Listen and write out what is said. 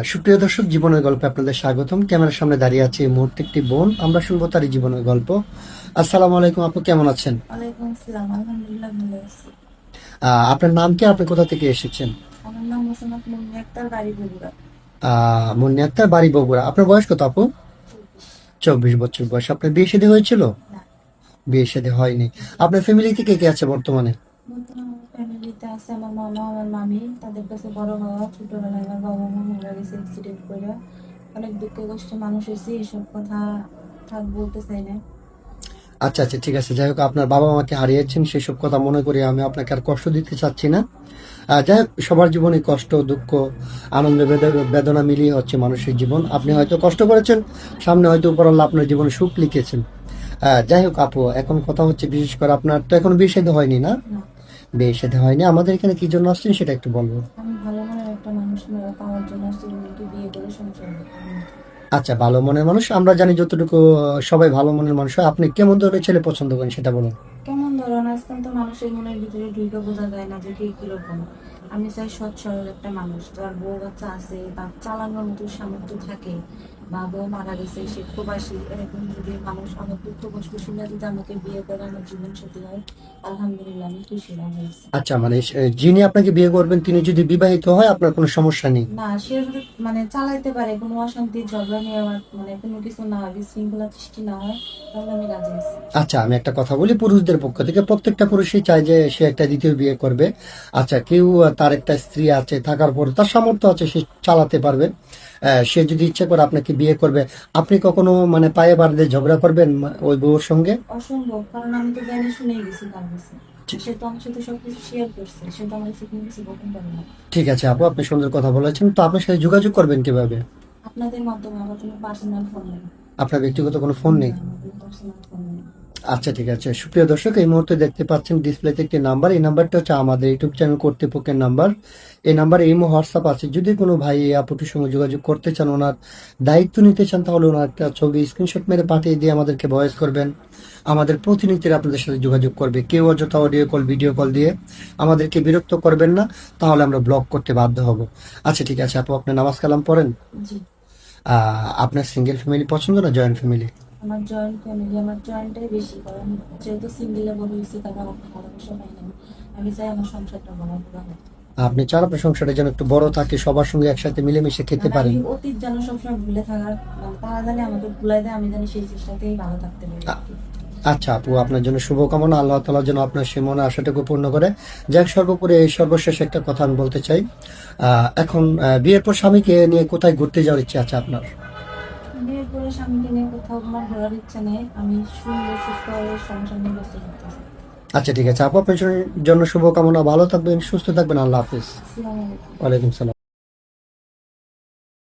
সুপ্রিয় দর্শক, জীবনের গল্পে আপনাদের স্বাগতম। ক্যামেরার সামনে দাঁড়িয়ে আছে এই মুহূর্তে একটি বোন। আমরা শুনবো তারই জীবনের গল্প। আসসালামু আলাইকুম আপু, কেমন আছেন? ওয়ালাইকুম আসসালাম, আলহামদুলিল্লাহ ভালো আছি। আপনার নাম কি? আপনি কোথা থেকে এসেছেন? আমার নাম মোসাম্মদ মুন্নি আক্তার, বাড়ি বগুড়া। মুন্নি আক্তার, বাড়ি বগুড়া। আপনার বয়স কত আপু? 24। 24 বছর বয়স। আপনার বিয়ে শাদী হয়েছিল? না, বিয়ে শাদী হয়নি। আপনার ফ্যামিলিতে কে কে আছে বর্তমানে? বর্তমানে আমার ফ্যামিলিতে আছে আমার মামা, আমার মামি। তাদের কাছে বড় হওয়া, ছোটবেলায় আমার বাবা মা মারা গেছে অ্যাক্সিডেন্ট করে। অনেক দুঃখে কষ্টে মানুষ হয়েছে, এসব কথা থাক বলতে চাই না। আচ্ছা আচ্ছা, ঠিক আছে। যাই হোক, আপনার বাবা মাকে হারিয়েছেন, সেসব কথা মনে করি আমি আপনাকে আর কষ্ট দিতে চাচ্ছি না। যাই হোক, সবার জীবনে কষ্ট, দুঃখ, আনন্দ, বেদনা মিলিয়ে হচ্ছে মানুষের জীবন। আপনি হয়তো কষ্ট করেছেন, সামনে হয়তো উপরওয়ালা আপনার জীবনে সুখ লিখেছেন। যাই হোক আপু, এখন কথা হচ্ছে বিশেষ করে আপনার তো এখন বিয়ে শাদী হয়নি না? না, বিয়ে শাদী হয়নি। আমাদের এখানে কি জন্য আসছেন সেটা একটু বলবো। আমি ভালো মনের একটা মানুষ পাওয়ার জন্য আসছি, উনিকে বিয়ে করে সংসার করবো। আচ্ছা, ভালো মনের মানুষ আমরা জানি যতটুকু। সবাই ভালো মনের মানুষ হয়। আপনি কেমন ধরনের ছেলে পছন্দ করেন সেটা বলুন। কেমন ধরনের আজকাল তো মানুষের মনের ভিতরে ঢুকে বোঝা যায় না যে কে কিরকম। আমি চাই সৎ সরল একটা মানুষ, যার বউ বাচ্চা আছে বা চালানোর মতো সামর্থ্য থাকে, বা বউ মারা গেছে সে প্রবাসী, এরকম যদি মানুষ আমার দুঃখ কষ্ট শুনে যদি আমাকে বিয়ে করে আমার জীবন সাথী হয়, আলহামদুলিল্লাহ আমি খুশি হয়েছি। আচ্ছা, মানে যিনি আপনাকে বিয়ে করবেন তিনি যদি বিবাহিত হয় আপনার কোনো সমস্যা নেই? না, সে যদি চালাইতে পারে, কোনো অশান্তি ঝগড়া নিয়ে আমার কোনো কিছু না হয়, বিশৃঙ্খলা সৃষ্টি না হয়, তাহলে আমি রাজি আছি। আচ্ছা, আমি একটা কথা বলি, পুরুষদের পক্ষ থেকে প্রত্যেকটা পুরুষই চায় যে সে একটা দ্বিতীয় বিয়ে করবে। আচ্ছা, কেউ তার একটা স্ত্রী আছে, থাকার পর তার সামর্থ্য আছে, সে চালাতে পারবে। সে যদি ইচ্ছে করে আপনাকে বিয়ে করবে, আপনি কখনো মানে পায়ে বার দিয়ে ঝগড়া করবেন ওই বউর সঙ্গে? অসম্ভব, কারণ আমি তো জানি শুনেই গেছি তার কাছে। সে তো আমার সাথে সবকিছু শেয়ার করছে, সে তো আমার কাছে কোনো কিছু গোপন করে না। ঠিক আছে আপু, আপনি সুন্দর কথা বলেছেন। তো আপনার সাথে যোগাযোগ করবেন কিভাবে? আপনাদের মাধ্যমে, আমার কোনো পার্সোনাল ফোন নেই। আপনার ব্যক্তিগত কোনো ফোন নেই? না, আমার কোনো পার্সোনাল ফোন নেই। আচ্ছা, ঠিক আছে। সুপ্রিয় দর্শক, এই মুহূর্তে দেখতে পাচ্ছেন ডিসপ্লেতে একটি নাম্বার। এই নাম্বারটা হচ্ছে আমাদের ইউটিউব চ্যানেল কর্তৃপক্ষের নাম্বার। এই নাম্বারে ইমো, হোয়াটসঅ্যাপ আছে। যদি কোনো ভাই এই আপুটির সঙ্গে যোগাযোগ করতে চান, ওনার দায়িত্ব নিতে চান, তাহলে ওনার একটা ছবি স্ক্রিনশট মেরে পাঠিয়ে দিয়ে আমাদেরকে ভয়েস করবেন। আমাদের প্রতিনিধিরা আপনাদের সাথে যোগাযোগ করবে। কেউ অযথা অডিও কল, ভিডিও কল দিয়ে আমাদেরকে বিরক্ত করবেন না, তাহলে আমরা ব্লক করতে বাধ্য হব। আচ্ছা, ঠিক আছে আপু, আপনি নামাজ কালাম পড়েন? জি। আপনার সিঙ্গেল ফ্যামিলি পছন্দ না জয়েন্ট ফ্যামিলি? আমার জয়েন্ট ফ্যামিলি, আমার জয়েন্টটাই বেশি, কারণ যেহেতু সিঙ্গেলে বড় হয়েছি, তারা আমাকে ভালোবাসা পাই না। আমি চাই আমার সংসারটা বড় হবে। আপনি চান আপনার সংসারটা যেন একটু বড় থাকে, সবার সঙ্গে একসাথে মিলেমিশে খেতে আমি পারেন। অতীত যেন সবসময় ভুলে থাকার, তারা জানি আমাকে ভুলাই দেয়, আমি জানি সেই চেষ্টাতেই ভালো থাকতে পারি আর আ- কি। আচ্ছা আপু, আপনার জন্য শুভকামনা। আল্লাহ তাআলা যেন আপনার সে মনে আশাটুকু পূর্ণ করে। যাক, সর্বোপরি এই সর্বশেষ একটা কথা আমি বলতে চাই। এখন বিয়ের পর স্বামীকে নিয়ে কোথায় ঘুরতে যাওয়ার ইচ্ছে আছে আপনার? বিয়ের পরে স্বামীকে নিয়ে কোথাও আমার ঘোরার ইচ্ছা নেই, আমি সুন্দর সুস্থ সংসার নিয়ে ব্যস্ত থাকতেছি। আচ্ছা, ঠিক আছে আপু, আপনার জন্য শুভকামনা। ভালো থাকবেন, সুস্থ থাকবেন। আল্লাহ হাফিজ। আসসালামু আলাইকুম। ওয়ালাইকুম সালাম।